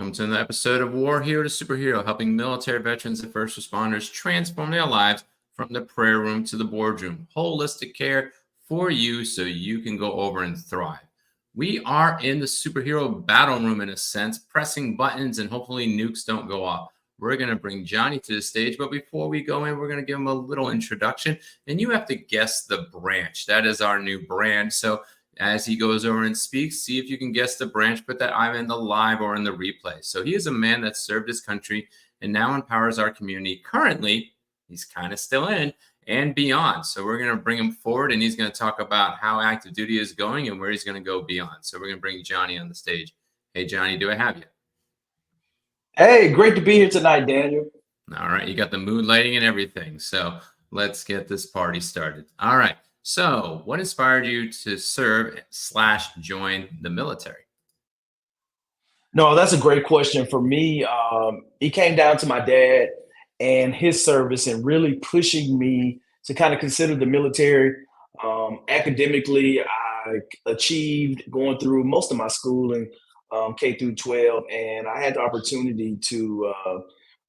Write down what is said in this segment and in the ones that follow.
Welcome to another episode of War Hero to Superhero, helping military veterans and first responders transform their lives from the prayer room to the boardroom. Holistic care for you so you can go over and thrive. We are in the superhero battle room in a sense, pressing buttons and hopefully nukes don't go off. We're going to bring Johnny to the stage, but before we go in, we're going to give him a little introduction, and you have to guess the branch. That is our new brand. So as he goes over and speaks, see if you can guess the branch, put that either in the live or in the replay. So he is a man that served his country and now empowers our community. Currently, he's kind of still in and beyond. So we're going to bring him forward, and he's going to talk about how active duty is going and where he's going to go beyond. So we're going to bring Johnny on the stage. Hey, Johnny, do I have you? Hey, great to be here tonight, Daniel. All right, you got the mood lighting and everything. So let's get this party started. All right. So what inspired you to serve/join the military? No, that's a great question. For me, it came down to my dad and his service and really pushing me to kind of consider the military. Academically, I achieved going through most of my schooling, K through 12, and I had the opportunity to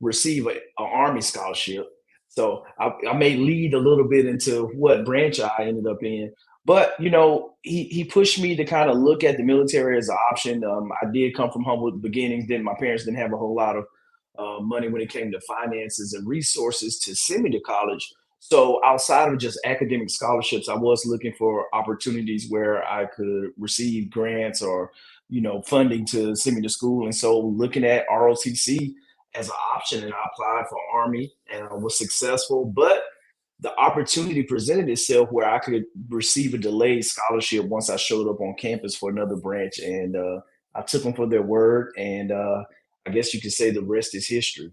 receive an Army scholarship. So I may lead a little bit into what branch I ended up in. But, he pushed me to kind of look at the military as an option. I did come from humble beginnings. My parents didn't have a whole lot of money when it came to finances and resources to send me to college. So outside of just academic scholarships, I was looking for opportunities where I could receive grants or, funding to send me to school. And so looking at ROTC as an option, and I applied for Army and I was successful. But the opportunity presented itself where I could receive a delayed scholarship once I showed up on campus for another branch. And I took them for their word. And I guess you could say the rest is history.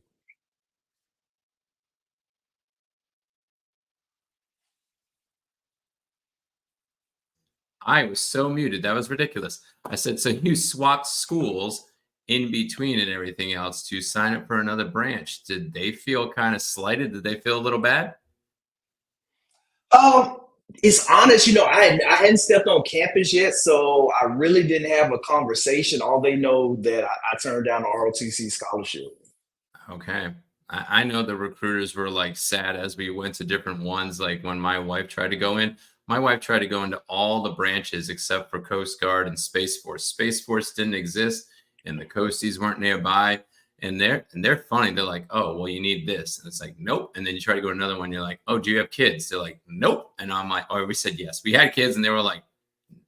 I was so muted. That was ridiculous. I said, so you swapped schools in between and everything else to sign up for another branch. Did they feel kind of slighted? Did they feel a little bad? Um, it's honest, I hadn't stepped on campus yet, so I really didn't have a conversation. All they know that I turned down the ROTC scholarship. Okay. I know the recruiters were like sad as we went to different ones. Like when my wife tried to go in, my wife tried to go into all the branches except for Coast Guard and Space Force. Space Force didn't exist and the Coasties weren't nearby. And they're funny. They're like, oh, well, you need this. And it's like, nope. And then you try to go to another one. You're like, oh, do you have kids? They're like, nope. And I'm like, oh, we said yes. We had kids, and they were like,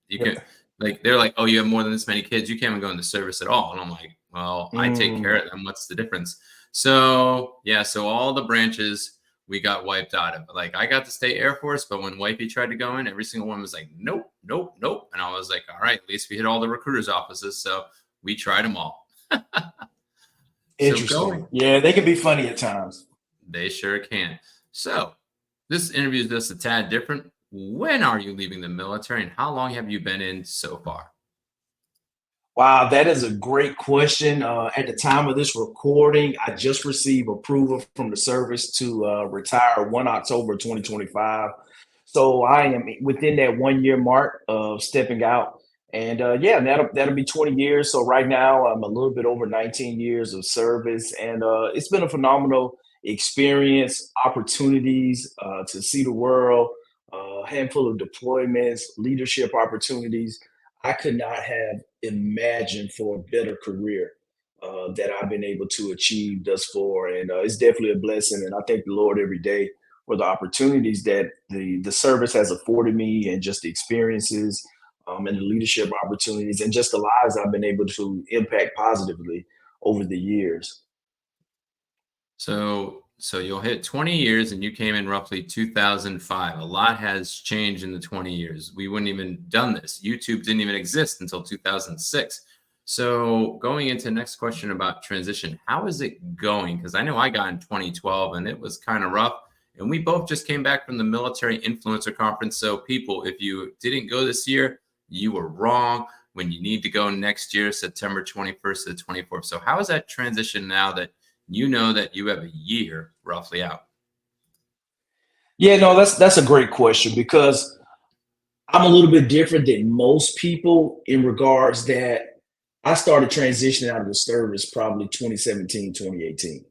you can, like, they're like, oh, you have more than this many kids. You can't even go into service at all. And I'm like, well, I take care of them. What's the difference? So yeah, so all the branches we got wiped out of. Like I got to stay Air Force, but when Wifey tried to go in, every single one was like, nope, nope, nope. And I was like, all right, at least we hit all the recruiters' offices. So we tried them all. Interesting. Yeah, they can be funny at times. They sure can. So this interview is just a tad different. When are you leaving the military, and how long have you been in so far? Wow, that is a great question. At the time of this recording, I just received approval from the service to retire 1 October 2025. So I am within that 1 year mark of stepping out. And yeah, that'll be 20 years. So right now I'm a little bit over 19 years of service, and it's been a phenomenal experience, opportunities to see the world, a handful of deployments, leadership opportunities. I could not have imagined for a better career that I've been able to achieve thus far, and it's definitely a blessing. And I thank the Lord every day for the opportunities that the service has afforded me, and just the experiences and the leadership opportunities, and just the lives I've been able to impact positively over the years. So you'll hit 20 years, and you came in roughly 2005. A lot has changed in the 20 years. We wouldn't even done this. YouTube didn't even exist until 2006. So going into the next question about transition, how is it going? Because I know I got in 2012 and it was kind of rough. And we both just came back from the military influencer conference. So people, if you didn't go this year, you were wrong. When you need to go next year, September 21st to the 24th. So how is that transition now that you know that you have a year roughly out? Yeah, no, that's a great question, because I'm a little bit different than most people in regards that I started transitioning out of the service probably 2017, 2018.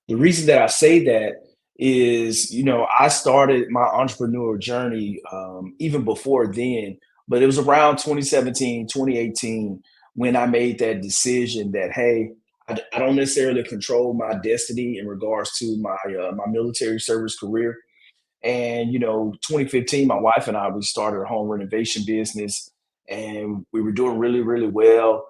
The reason that I say that is, I started my entrepreneurial journey even before then, but it was around 2017, 2018 when I made that decision that, hey, I don't necessarily control my destiny in regards to my military service career. And 2015, my wife and I, we started a home renovation business, and we were doing really, really well.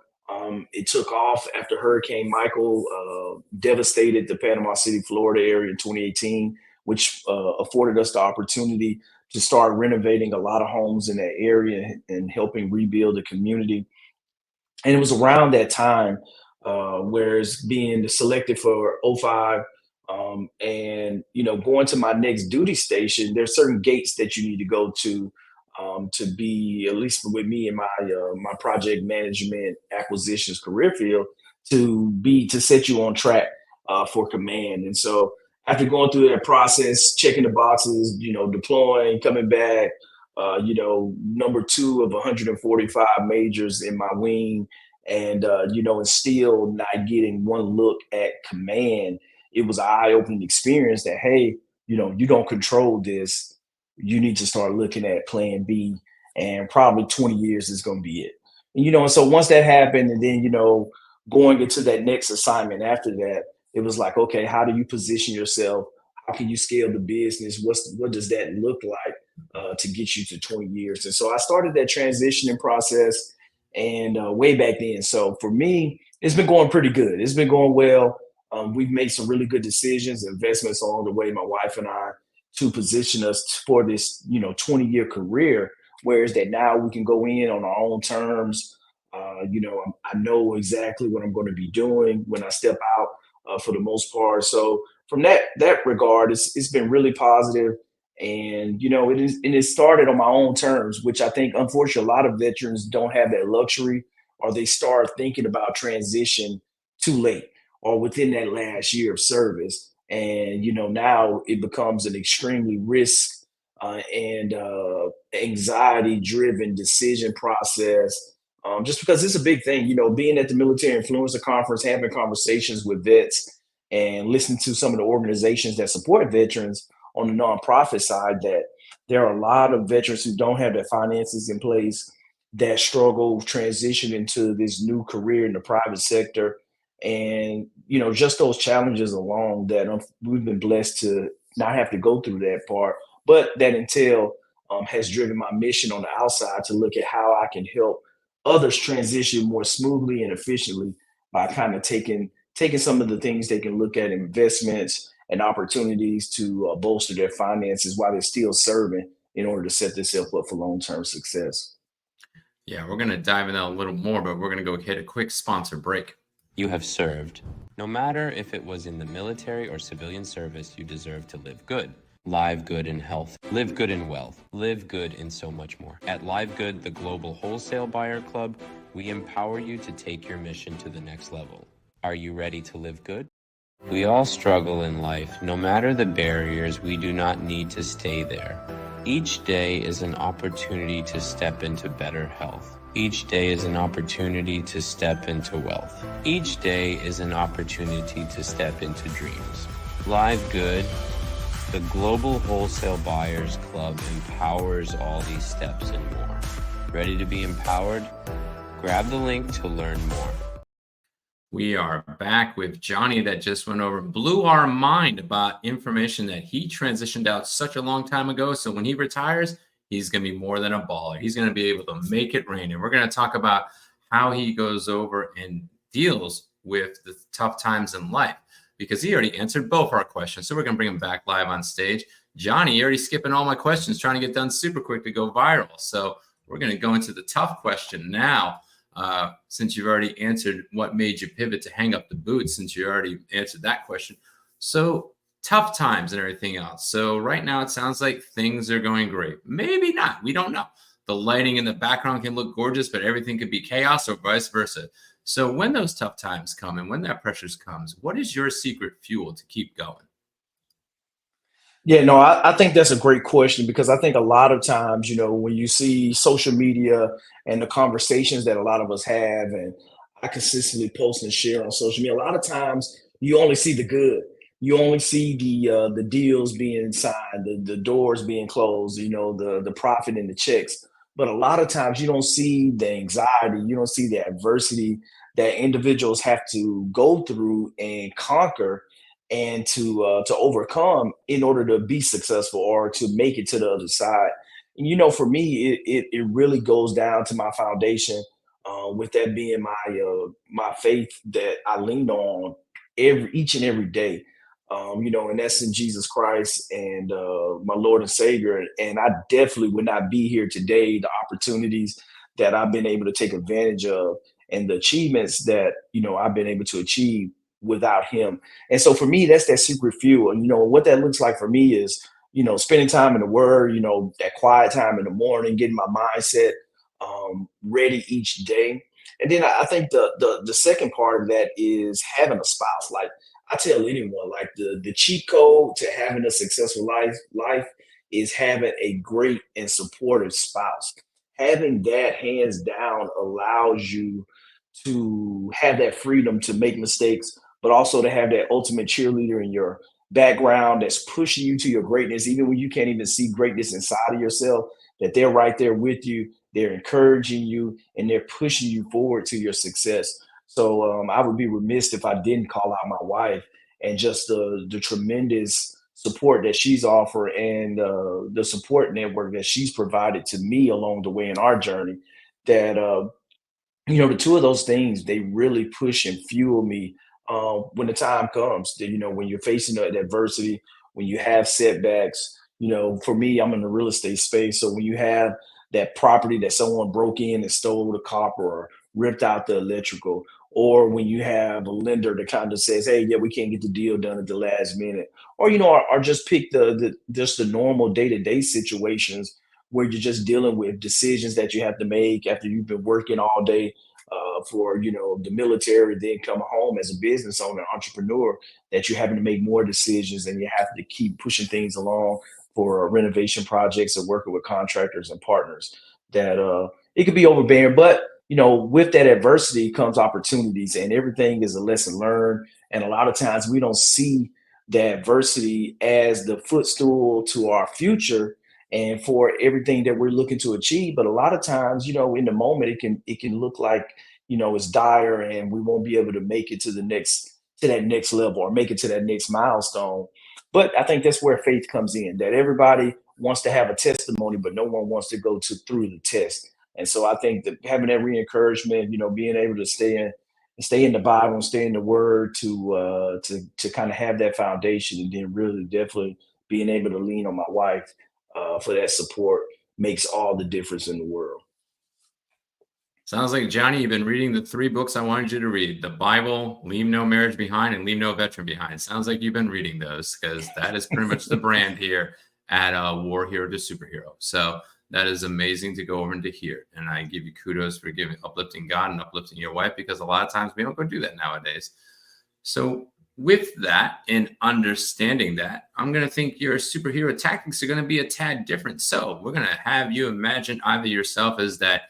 It took off after Hurricane Michael devastated the Panama City, Florida area in 2018, which afforded us the opportunity to start renovating a lot of homes in that area and helping rebuild the community. And it was around that time where it's being selected for '05, and going to my next duty station. There's certain gates that you need to go to be, at least with me in my project management acquisitions career field, to set you on track for command. And so after going through that process, checking the boxes, deploying, coming back, number two of 145 majors in my wing, and still not getting one look at command. It was an eye-opening experience that, hey, you don't control this. You need to start looking at plan B, and probably 20 years is going to be it. And so once that happened, and then going into that next assignment after that, it was like, okay, how do you position yourself? How can you scale the business? What does that look like to get you to 20 years? And so I started that transitioning process, and way back then. So for me, it's been going pretty good. It's been going well. We've made some really good decisions, investments along the way, my wife and I, to position us for this, 20-year career. Whereas that now we can go in on our own terms. I know exactly what I'm going to be doing when I step out, for the most part. So from that regard, it's been really positive. And it started on my own terms, which I think unfortunately a lot of veterans don't have that luxury, or they start thinking about transition too late or within that last year of service. And now it becomes an extremely risk and anxiety driven decision process, just because it's a big thing. Being at the Military Influencer Conference, having conversations with vets, and listening to some of the organizations that support veterans on the nonprofit side, that there are a lot of veterans who don't have their finances in place, that struggle transitioning to this new career in the private sector. And just those challenges alone, that we've been blessed to not have to go through that part, but that entail has driven my mission on the outside to look at how I can help others transition more smoothly and efficiently by kind of taking some of the things they can look at, investments and opportunities to bolster their finances while they're still serving, in order to set themselves up for long-term success. Yeah, we're going to dive in that a little more, but we're going to go hit a quick sponsor break. You have served. No matter if it was in the military or civilian service, you deserve to live good. Live good in health. Live good in wealth. Live good in so much more. At Live Good, the global wholesale buyer club, we empower you to take your mission to the next level. Are you ready to live good? We all struggle in life. No matter the barriers, we do not need to stay there. Each day is an opportunity to step into better health. Each day is an opportunity to step into wealth. Each day is an opportunity to step into dreams. Live Good, the global wholesale buyers club, empowers all these steps and more. Ready to be empowered? Grab the link to learn more. We are back with Johnny that just went over, blew our mind about information that he transitioned out such a long time ago. So when he retires, he's going to be more than a baller. He's going to be able to make it rain. And we're going to talk about how he goes over and deals with the tough times in life, because he already answered both our questions. So we're going to bring him back live on stage. Johnny, you're already skipping all my questions, trying to get done super quick to go viral. So we're going to go into the tough question now. Since you've already answered what made you pivot to hang up the boots, since you already answered that question. So tough times and everything else. So right now it sounds like things are going great. Maybe not. We don't know. The lighting in the background can look gorgeous, but everything could be chaos, or vice versa. So when those tough times come and when that pressure comes, what is your secret fuel to keep going? Yeah, no, I think that's a great question, because I think a lot of times, when you see social media and the conversations that a lot of us have, and I consistently post and share on social media. A lot of times you only see the good. You only see the deals being signed, the doors being closed, the profit and the checks. But a lot of times you don't see the anxiety, you don't see the adversity that individuals have to go through and conquer and to overcome in order to be successful or to make it to the other side. And for me, it really goes down to my foundation, with that being my faith that I lean on each and every day. And that's in Jesus Christ and my Lord and Savior. And I definitely would not be here today. The opportunities that I've been able to take advantage of and the achievements that I've been able to achieve without Him. And so for me, that's that secret fuel. And what that looks like for me is spending time in the Word. That quiet time in the morning, getting my mindset ready each day. And then I think the second part of that is having a spouse. Like I tell anyone, like the cheat code to having a successful life is having a great and supportive spouse. Having that hands down allows you to have that freedom to make mistakes, but also to have that ultimate cheerleader in your background that's pushing you to your greatness, even when you can't even see greatness inside of yourself, that they're right there with you, they're encouraging you, and they're pushing you forward to your success. So I would be remiss if I didn't call out my wife and just the tremendous support that she's offered and the support network that she's provided to me along the way in our journey. That the two of those things, they really push and fuel me when the time comes. That, when you're facing that adversity, when you have setbacks. For me, I'm in the real estate space, so when you have that property that someone broke in and stole the copper or ripped out the electrical, or when you have a lender that kind of says, "Hey, yeah, we can't get the deal done at the last minute," or or just pick the just the normal day to day situations where you're just dealing with decisions that you have to make after you've been working all day for the military, then come home as a business owner, entrepreneur, that you're having to make more decisions and you have to keep pushing things along for renovation projects or working with contractors and partners. That it could be overbearing, but with that adversity comes opportunities, and everything is a lesson learned. And a lot of times we don't see the adversity as the footstool to our future and for everything that we're looking to achieve. But a lot of times, in the moment, it can look like it's dire, and we won't be able to make it to that next level or make it to that next milestone. But I think that's where faith comes in. That everybody wants to have a testimony, but no one wants to go through the test. And so I think that having that re-encouragement, being able to stay in the Bible and stay in the Word to kind of have that foundation, and then really definitely being able to lean on my wife for that support makes all the difference in the world. Sounds like, Johnny, you've been reading the 3 books I wanted you to read: the Bible, Leave No Marriage Behind, and Leave No Veteran Behind. Sounds like you've been reading those, because that is pretty much the brand here at War Hero to Superhero. So that is amazing to go over and to hear. And I give you kudos for uplifting God and uplifting your wife, because a lot of times we don't go do that nowadays. So with that and understanding that, I'm going to think your superhero tactics are going to be a tad different. So we're going to have you imagine either yourself as that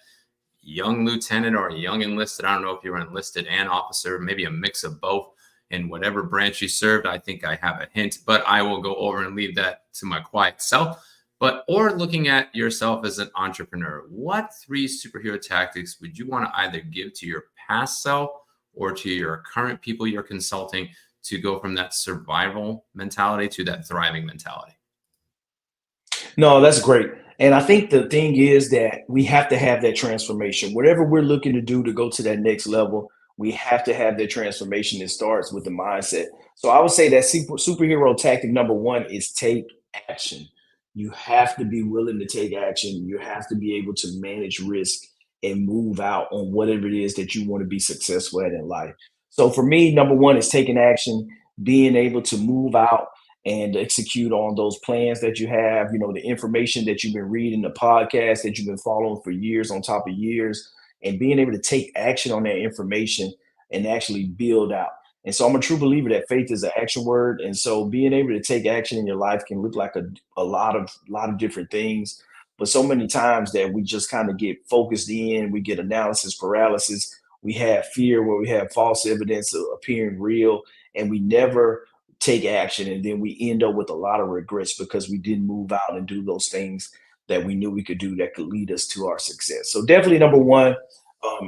young lieutenant or a young enlisted. I don't know if you were enlisted and officer, maybe a mix of both in whatever branch you served. I think I have a hint, but I will go over and leave that to my quiet self. Or looking at yourself as an entrepreneur, what 3 superhero tactics would you want to either give to your past self or to your current people you're consulting to go from that survival mentality to that thriving mentality? No, that's great. And I think the thing is that we have to have that transformation. Whatever we're looking to do to go to that next level, we have to have that transformation that starts with the mindset. So I would say that superhero tactic number 1 is take action. You have to be willing to take action. You have to be able to manage risk and move out on whatever it is that you want to be successful at in life. So for me, number 1 is taking action, being able to move out and execute on those plans that you have, the information that you've been reading, the podcast that you've been following for years on top of years, and being able to take action on that information and actually build out. And so I'm a true believer that faith is an action word. And so being able to take action in your life can look like a lot of different things. But so many times that we just kind of get focused in, we get analysis paralysis, we have fear, where we have false evidence of appearing real, and we never take action. And then we end up with a lot of regrets because we didn't move out and do those things that we knew we could do that could lead us to our success. So definitely number one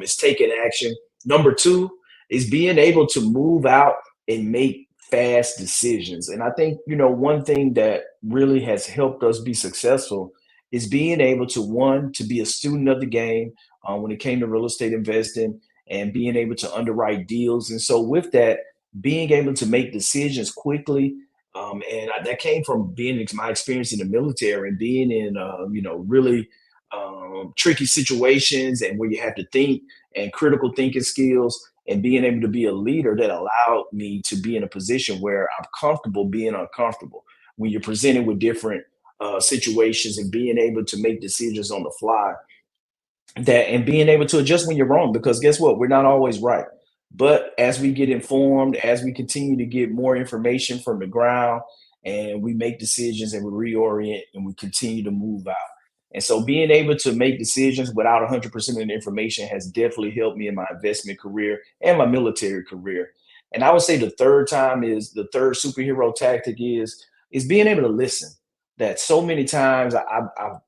is taking action. Number two is being able to move out and make fast decisions. And I think, one thing that really has helped us be successful is being able to, one, to be a student of the game when it came to real estate investing, and being able to underwrite deals. And so with that, being able to make decisions quickly. That came from being my experience in the military and being in, really tricky situations, and where you have to think, and critical thinking skills, and being able to be a leader that allowed me to be in a position where I'm comfortable being uncomfortable. When you're presented with different situations, and being able to make decisions on the fly, that and being able to adjust when you're wrong, because guess what, we're not always right. But as we get informed, as we continue to get more information from the ground, and we make decisions, and we reorient, and we continue to move out. And so being able to make decisions without 100% of the information has definitely helped me in my investment career and my military career. And I would say the third superhero tactic is being able to listen. That so many times as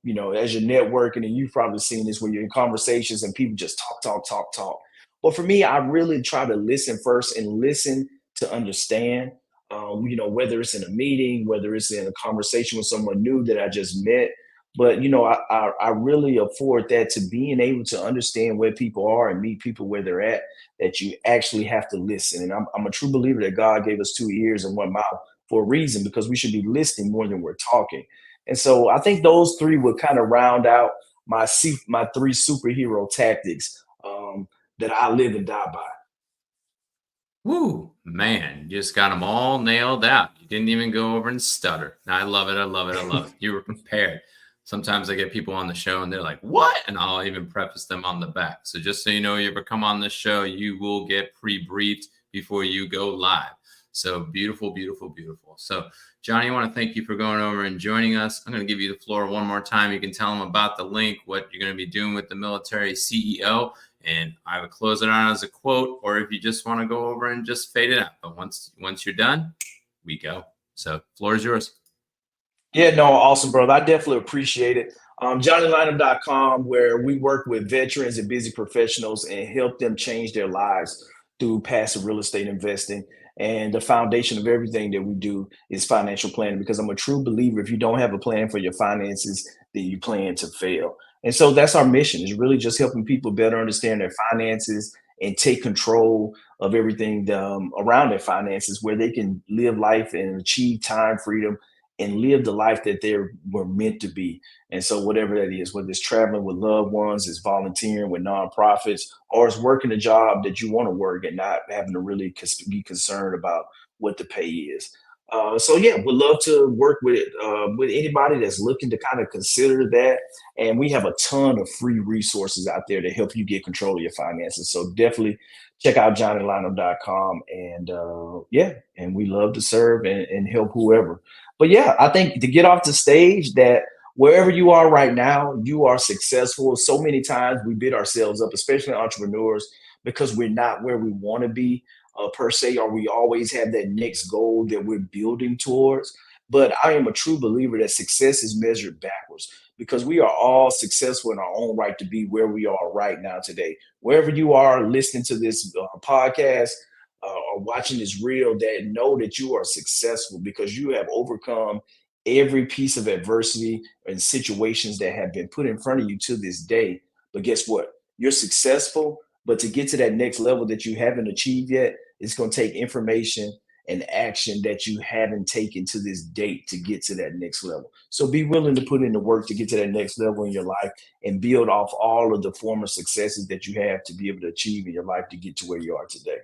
you're networking, and you've probably seen this, when you're in conversations and people just talk, talk, talk, talk. But for me, I really try to listen first, and listen to understand. Whether it's in a meeting, whether it's in a conversation with someone new that I just met. But I really afford that to being able to understand where people are and meet people where they're at. That you actually have to listen, and I'm a true believer that God gave us two ears and one mouth for a reason, because we should be listening more than we're talking. And so I think those three would kind of round out my three superhero tactics that I live and die by. Woo, man, you just got them all nailed out. You didn't even go over and stutter. I love it. I love it. I love it. You were prepared. Sometimes I get people on the show and they're like, what? And I'll even preface them on the back. So just so you know, you ever come on this show, you will get pre-briefed before you go live. So beautiful, beautiful, beautiful. So Johnny, I want to thank you for going over and joining us. I'm going to give you the floor one more time. You can tell them about the link, what you're going to be doing with the military CEO. And I would close it on as a quote, or if you just want to go over and just fade it out. But once you're done, we go. So floor is yours. Yeah, no, awesome, brother. I definitely appreciate it. JohnnyLynum.com, where we work with veterans and busy professionals and help them change their lives through passive real estate investing. And the foundation of everything that we do is financial planning, because I'm a true believer, if you don't have a plan for your finances, then you plan to fail. And so that's our mission, is really just helping people better understand their finances and take control of everything around their finances, where they can live life and achieve time freedom and live the life that they were meant to be. And so whatever that is, whether it's traveling with loved ones, it's volunteering with nonprofits, or it's working a job that you want to work and not having to really be concerned about what the pay is. So yeah, would love to work with anybody that's looking to kind of consider that. And we have a ton of free resources out there to help you get control of your finances. So definitely check out JohnnyLynum.com, and and we love to serve and help whoever. But yeah, I think to get off the stage, that wherever you are right now, you are successful. So many times we beat ourselves up, especially entrepreneurs, because we're not where we want to be per se, or we always have that next goal that we're building towards. But I am a true believer that success is measured backwards, because we are all successful in our own right to be where we are right now today. Wherever you are listening to this podcast, or watching this reel, that know that you are successful because you have overcome every piece of adversity and situations that have been put in front of you to this day. But guess what? You're successful, but to get to that next level that you haven't achieved yet, it's going to take information and action that you haven't taken to this date to get to that next level. So be willing to put in the work to get to that next level in your life, and build off all of the former successes that you have to be able to achieve in your life to get to where you are today.